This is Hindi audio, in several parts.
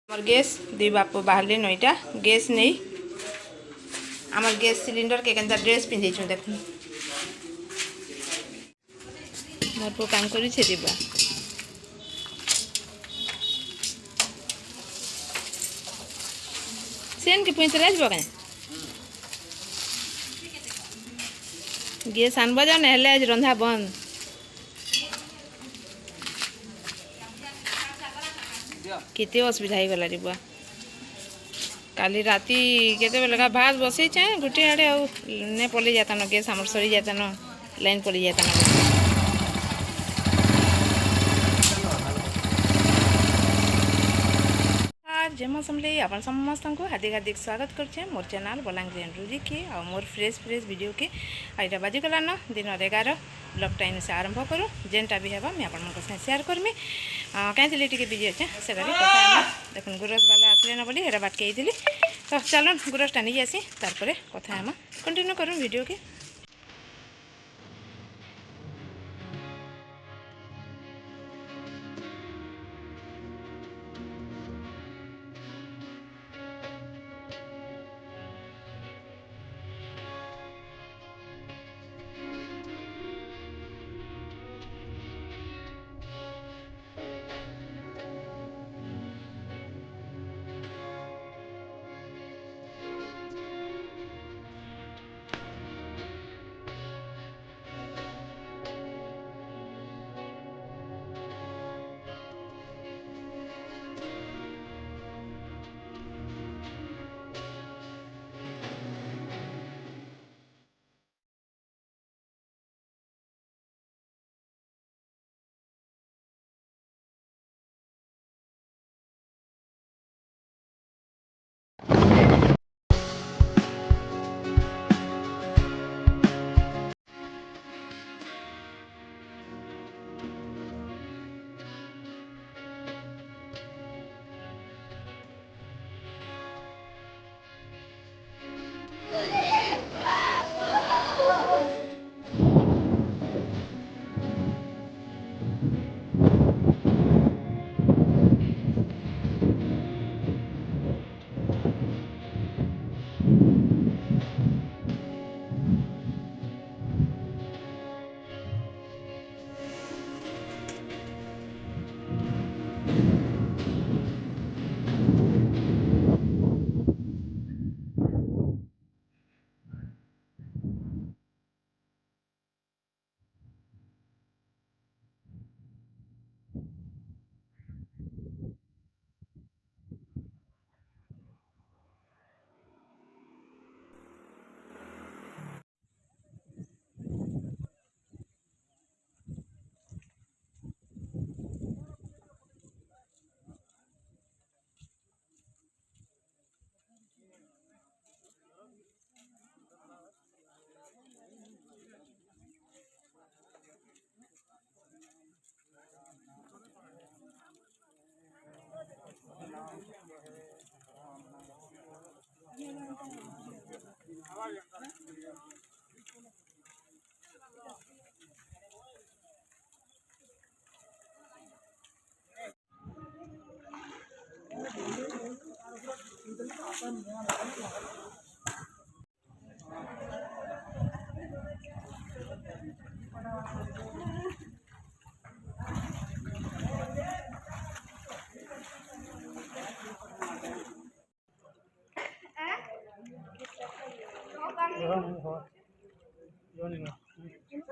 আমার গ্যাস দুই বাপ বাহারে নইটা গ্যাস নেই আমার গ্যাস সিলিন্ডর কে কেনতা ড্রেস পিঁধেছু দেখুন মোর পু কাম করেছে দিবা সেন কি পুঁইতরে আসব কেন গ্যাস আনবা যাও না হলে আজ রন্ধা বন্ধ কেতে অসুবিধা হয়ে গলা দিবা কালি রাতি কেତେବେଳେ ভাত বসেছে গোটে আড়ে আউ নে পলাই যাতান গ্যাস আমার সরি যাতান লাইন পলাই যাতান जय समले अपन समस्त को हार्दिक हार्दिक स्वागत करछे मोर चैनल बलांगीर रुजी के आ मोर फ्रेश वीडियो के आईटा बाजी गलान दिन 11 ब्लॉग टाइम से आरंभ करूँ जेनटा भी हेबा मैं अपन साथ शेयर करमी कहीं टे बिजी अच्छे से कथा देख गुरस बाला आसले ना बोली हेरा बाटके तो चलो गुरसटा नहीं आसी तार कथा कंटिन्यू करूँ वीडियो के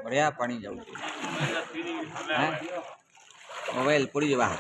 बढ़िया पानी जाऊ मोबाइल पड़ी जा बाहर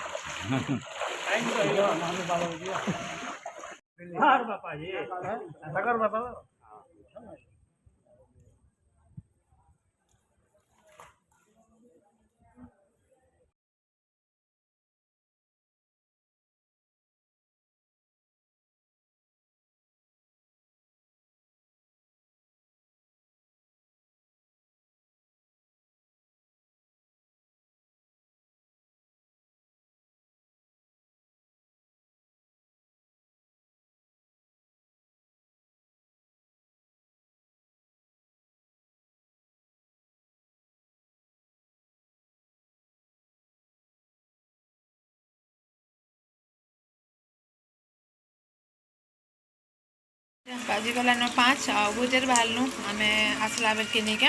बाजिगलान 5 आ भुजेर बाहरनु आमे आसला बेल के निके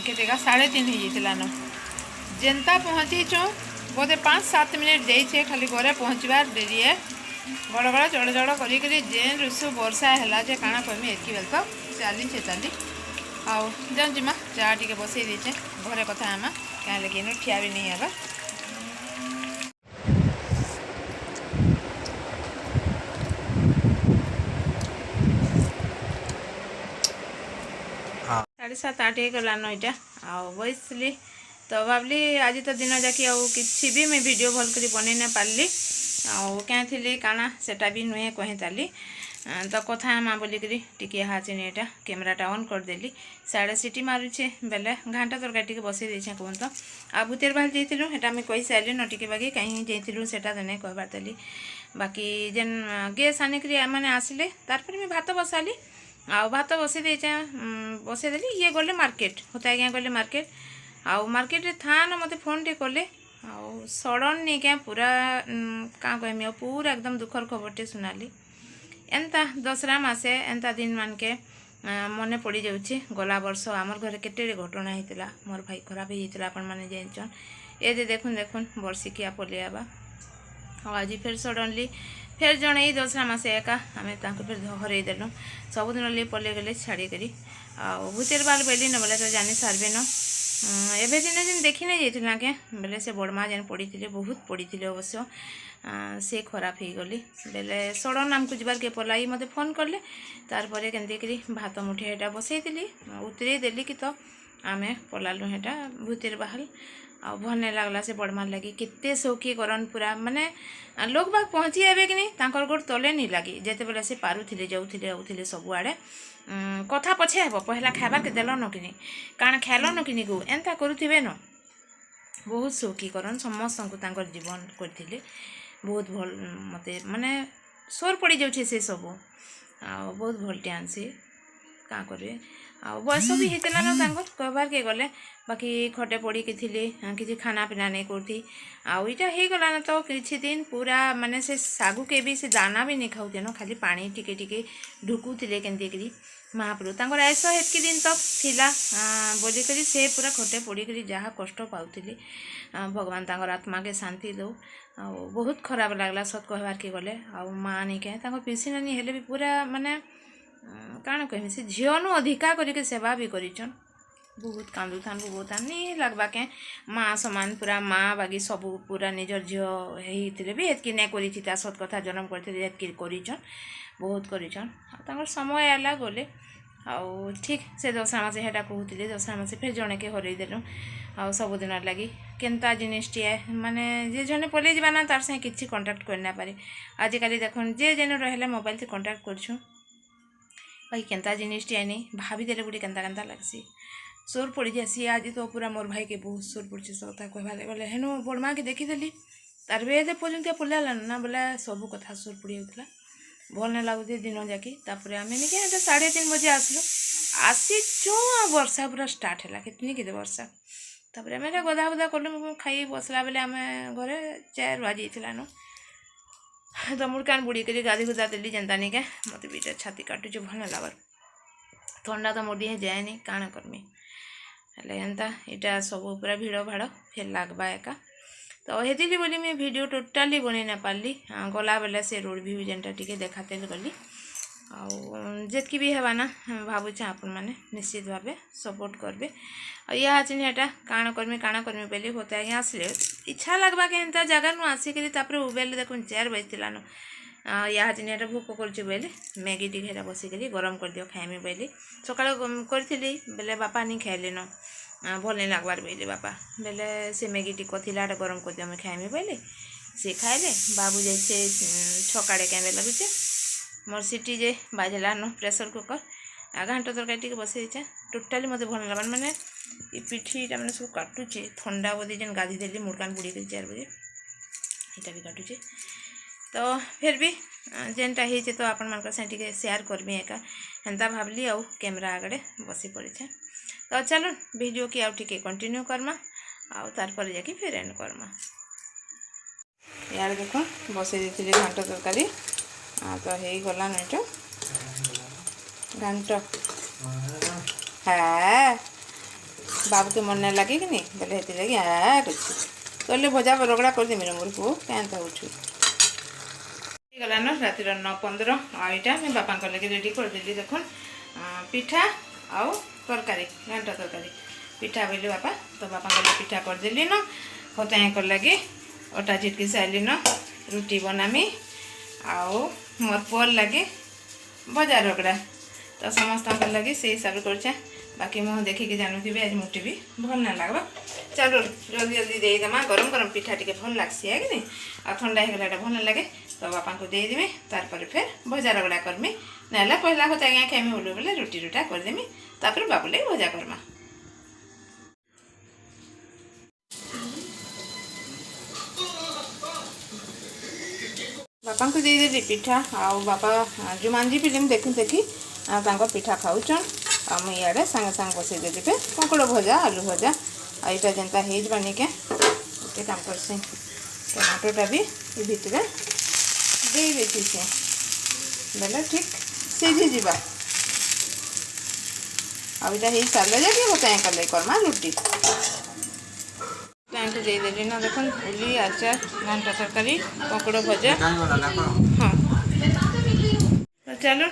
केतेका 3:30 हो जान जेनता पहुँचीचु बोधे 5-7 मिनट जाइए खाली घरे पहुँचबार डेरी है गड़ चढ़ चढ़ करी जेन ऋषु वर्षा है जे काଣା कहमी एतकी बेल तो चली आउ जाऊँ जिमा चा टे बसई देचे घरे कथा आमा क्या लगे ठिया भी नहीं है। हाँ 7:30-8 गलान इटा बसली तो भावली आज तो दिन जाकि कि भी मैं वीडियो भल कर बन ना पार्ली क्या थी काना सेटा भी नुहे कही ताली तो कथा मा बोलिकी टी हाचिनी एटा कैमराटा ऑन करदेली साढ़े सीटी मारुचे बेले घाटा तरकारी टी बसई देछे कहूँ तो आ भूतेर बाहर जाइलु हेटा मुझे कही सारे न टिके बाकी कहीं जाइलु सेटा तो नहीं कहबार देली बाकी जेन गैस आनिक मैंने आसिले तार मैं भात बसाली आ भात बसई देचे बसई देली ये गले मार्केट होता है गले मार्केट आउ मार्केट रे था न मते फोन टे कले आउ सडन नहीं क्या पूरा क्या कहमी पूरा एकदम दुखर खबर टे सुनाली एंता दसरा मासे एंता दिन मान के मने पड़ी जाऊँगी गला वर्ष आमर घरे केटे घटना होता मोर भाई खराब होता आपण मैंने जानछन ये जे देखुन देखुन वर्षिकिया पलियाबा आज फिर सडनली फिर जड़े ही दसरा मासे एका आम फिर हरई देलु सबुदिन लिए पलि गले छाड़ी करी भूतेर बाल बेली न बोले तो जानी सार्बे न एवं दिन जेन देखी नहीं जाइए के बेले से बड़मा जेन पड़ी थे बहुत पड़ी थे अवश्य से खराब हो गली बेले सडन आमको जबार के पलाई मते फोन कले तारपरे केमती भात मुठे एटा बसई देली उतरे देली कि तो आम पलालु हेटा भूतेर बाहल आ भल नहीं लगला से बड़मार लगी केते सौखी करन पूरा माने लोग बाग पहुँची आए कि नहीं गोड़ तले नहीं लगी जिते बेले से पारुले जाऊे आउे सबुआड़े कथा पछे हे पहला खाबार के देल न कि काण खेल न कि गो एंता करुवे न बहुत सौखी करन समस्त को जीवन करते बहुत भल मते माने सोर पड़ जाऊे से सब आ बहुत भल डांसी क्या करें आ बयस भी होता ना कहबार के गले बाकी खटे पड़ी कि किसी खाना पीना नहीं करती आईटा हो गला ना तो किसी दिन पूरा माने से सागु के भी से दाना भी नहीं खाऊते न खाली पानी टिके टिके ढुकुले केमती महाप्रभु तांकर आयस हेतकी दिन तक थिला बोलिकी से पूरा खटे पड़ी जहाँ कष्ट पाउली भगवान तांकर आत्मा के शांति दो आ बहुत खराब लगला सत कहबार के गले आ माँ नहीं कहे पिसी नानी हेले भी पूरा माने काण कहमी से झील अधिका करके सेवा भी करिछन बहुत कांदू थान बहुत नहीं लगवा के माँ समान पूरा माँ बागी सब पूरा निजर झील होते भी एतकी नहीं करी सत कथा जन्म करते बहुत कर समय आला गले आउ ठीक से दशरा मासे हेटा कहते दशरा मासे फिर जड़े के हरई देलु आ सबुदिन लगी केनता जिनिसटी माने जे जने पलि जाना ना तार संगे किसी कंटाक्ट करना पारे आजिकल देखुन जे जेन रहे मोबाइल से कंटाक्ट करछुं भाई केनता जिनिसटी आनी भाभी देले गुड़ी केनता केनता लगसी सोर पड़ी जासी आज तो पूरा मोर भाई के बहुत सोर पड़ी सता कहबार गले हेनु बड़मा के देखीदेली तार भी पर्यंत पलियाला ना बोले सब कथा सोर पड़ी होता भल नहीं लगुचे दिन जाकि तापर आम नहीं क्या 3:30 बजे आसलु आसी जो वर्षा पूरा स्टार्ट है कितनी के वर्षा तापर आम गधा बुधा कलु खाई बसला बेले आम घरे 4 बाजी न तो मुड़कान बुड़ी कर गाधी गुधा देली जनता नहीं क्या मत भी छाती काटुचे भल नहीं लगे थंडा तो मोर दिहे जाए काण करमी हेल्ले एंता यहाँ सब पूरा भिड़ भाड़ फिर लगवा एका तो हेतिली बोली मैं वीडियो टोटाली बन ना पार्ली गला बेले से रोड व्यू जेनटा टी देखाते गली आतकी भी हेबा ना भावुचे आपण मैंने निश्चित भाव सपोर्ट करेंगे या चिन्हटा काण करमी बोली होते आज्ञा आसले इच्छा लगवा के एंता जगह नु आसिक उबेल देख 4 बजला न या चिन्हटा भोक कर मैगी टी बसिक गरम कर दियो खाइमी बोली सका करी बेले बापा नहीं खाइले न भल नहीं लगवार बोले बापा बेले से मैगी टी कथिला गरम कर दियो मैं खाइमी बोली सी खाइले बाबू जैसे छकाड़े क्या लगुचे मोर सीटी जे बाजला न प्रेसर कुकर घाट तरकारी टी बसई देचे टोटाली मत भल लगा माने ये पिठीटा मैंने सब काटुचे ठंडा बोधी जेन गाधी देली मुड़कान बुड़ी कर 4 बजे यहाँ भी काटुचे तो फिर भी जेनटा हो तो आपण मान से शेयर करमी एका हेन्ता भावली आउ कैमरा आगड़े बसी पड़े तो चलो वीडियो की आउ टिके कंटिन्यू करमा आउ तार पर जाकि फिर एंड करमा यार देखो बसई देती घाट तरकारी तो हो गलान ये घांट हाँ बाबू के मन नहीं लगे कि नहीं बोले हेती लगी हाँ कुछ कहले भजा रगड़ा कर देमी मोर पुओ क्या उठू गला न रातिर 9:15 आईटा मैं बापा लगे रेडी करदेली देखुन पिठा आउ तरकारी घांटा तरकारी पिठा बोले बापा तो बापा लगे पिठा करदेली न खताएँ कर लगे अटा चिटकी सारी न रुटी बनामी आउ मोर पुअर लगे भजा रगड़ा तो समस्त लगे से हिसाब से बाकी मुझे देखिए जानूथी आज मुझे भी भल ना लगवा चलो जल्दी जल्दी देदेमा गरम गरम पिठा टी भल लग्सी है कि नहीं आ ठंडा हो गला भल लगे तो बापा को देदेमी तार फिर भजा रगड़ा करमी ना पहला होता आज्ञा खाइमी बोलो बोले रुटी रुटा करदेमी तापर बाबू लगे भजा करमा बापा को देदेली पिठा आ बापा जो मांझी फिल्म देखी देखी पिठा खाऊन आ मुझे सांगे सांगे बसईदेली पे कंकड़ भजा आलू भजा आईटा जेनता होनी के गोटे काम करसी टमाटोटा भी ये भितर दे देती से बेले ठीक सीझी जीवा आईटा हो सारे जाके बताए कल करमा रुटी टाइम तो देदेली ना देख उली आचार घांटा तरकारी कंकड़ भजा हाँ तो चलो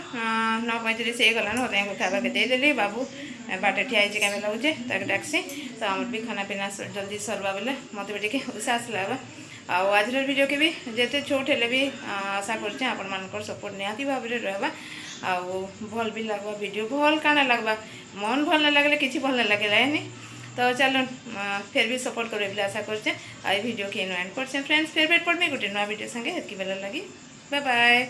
9:35 हो गलान होता है खावा के देदेली बाबू बाटे ठिया क्या लगे ताके डाकसी तो आम भी खाना पीना जल्दी सरवा बोले मत भी टे उत्साह लगा आज वीडियो के भी जिते छोट हेले भी आशा करछे आपण मानकर सपोर्ट निहाती भाव में रहबा आउ भल भी लगवा वीडियो भल काना लगवा मन भल ना लगले किसी भल ना लगे नहीं तो चलो फिर भी सपोर्ट करे बोले आशा करछे आई वीडियो के एंड करछे फ्रेंड्स फिर भेट पड़मे गोटे नया वीडियो संगे हेतकी बेला लगी बाय बाय।